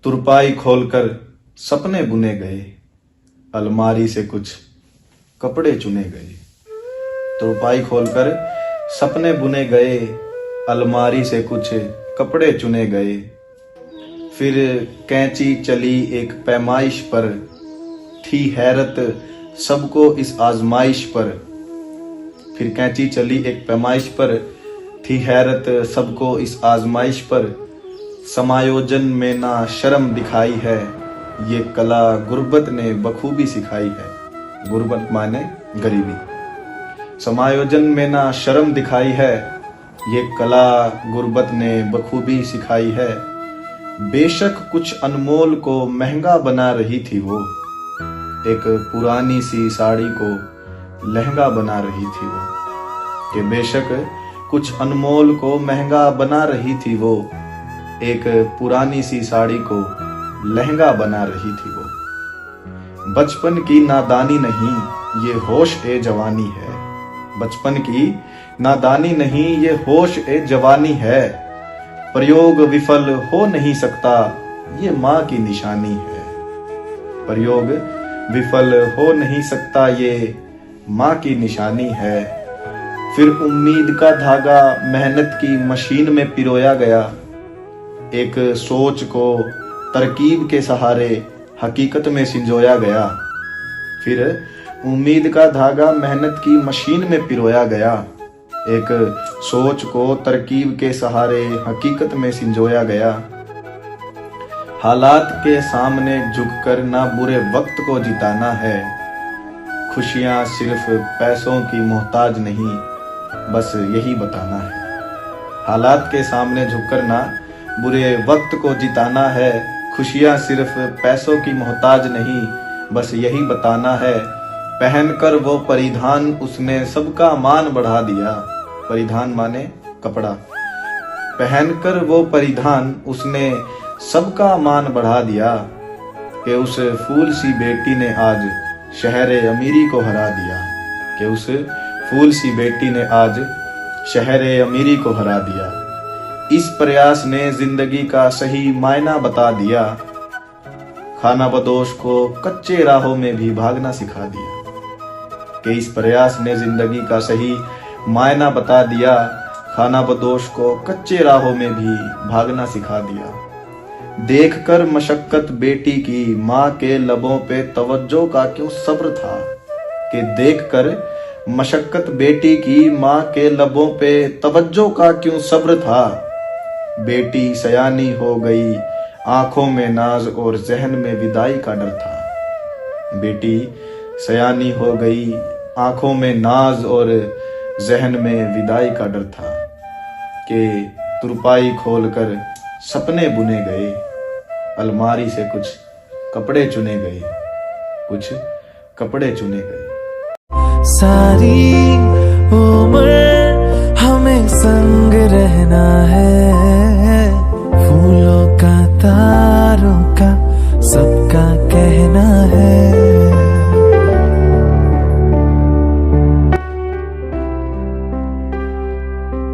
तुरपाई खोलकर सपने बुने गए, अलमारी से कुछ कपड़े चुने गए। तुरपाई खोलकर सपने बुने गए, अलमारी से कुछ कपड़े चुने गए। फिर कैंची चली एक पैमाइश पर, थी हैरत सबको इस आजमाइश पर। फिर कैंची चली एक पैमाइश पर, थी हैरत सबको इस आजमाइश पर। समायोजन में ना शर्म दिखाई है, ये कला गुर्बत ने बखूबी सिखाई है। गुर्बत माने गरीबी। समायोजन में ना शर्म दिखाई है, ये कला गुर्बत ने बखूबी सिखाई है। बेशक कुछ अनमोल को महंगा बना रही थी वो, एक पुरानी सी साड़ी को लहंगा बना रही थी वो। कि बेशक कुछ अनमोल को महंगा बना रही थी वो, एक पुरानी सी साड़ी को लहंगा बना रही थी वो। बचपन की नादानी नहीं, ये होश ए जवानी है। बचपन की नादानी नहीं, ये होश ए जवानी है। प्रयोग विफल हो नहीं सकता, ये माँ की निशानी है। प्रयोग विफल हो नहीं सकता, ये माँ की निशानी है। फिर उम्मीद का धागा मेहनत की मशीन में पिरोया गया, एक सोच को तरकीब के सहारे हकीकत में संजोया गया। फिर उम्मीद का धागा मेहनत की मशीन में पिरोया गया, एक सोच को तरकीब के सहारे हकीकत में संजोया गया। हालात के सामने झुककर ना बुरे वक्त को जिताना है, खुशियां सिर्फ पैसों की मोहताज नहीं, बस यही बताना है। हालात के सामने झुककर ना बुरे वक्त को जिताना है, खुशियां सिर्फ पैसों की मोहताज नहीं, बस यही बताना है। पहनकर वो परिधान उसने सबका मान बढ़ा दिया। परिधान माने कपड़ा। पहनकर वो परिधान उसने सबका मान बढ़ा दिया, कि उस फूल सी बेटी ने आज शहरे अमीरी को हरा दिया। कि उस फूल सी बेटी ने आज शहरे अमीरी को हरा दिया। इस प्रयास ने जिंदगी का सही मायना बता दिया, खाना बदोश को कच्चे राहों में भी भागना सिखा दिया। कि इस प्रयास ने जिंदगी का सही मायना बता दिया, खाना बदोश को कच्चे राहों में भी भागना सिखा दिया। देखकर मशक्कत बेटी की माँ के लबों पे तवज्जो का क्यों सब्र था। कि देखकर मशक्कत बेटी की माँ के लबों पे तवज्जो का क्यों सब्र था। बेटी सयानी हो गई, आंखों में नाज और जहन में विदाई का डर था। बेटी सयानी हो गई, आंखों में नाज और जहन में विदाई का डर था। कि तुरपाई खोलकर सपने बुने गए, अलमारी से कुछ कपड़े चुने गए, कुछ कपड़े चुने गए। सारी उम्र हमें संग रहना है,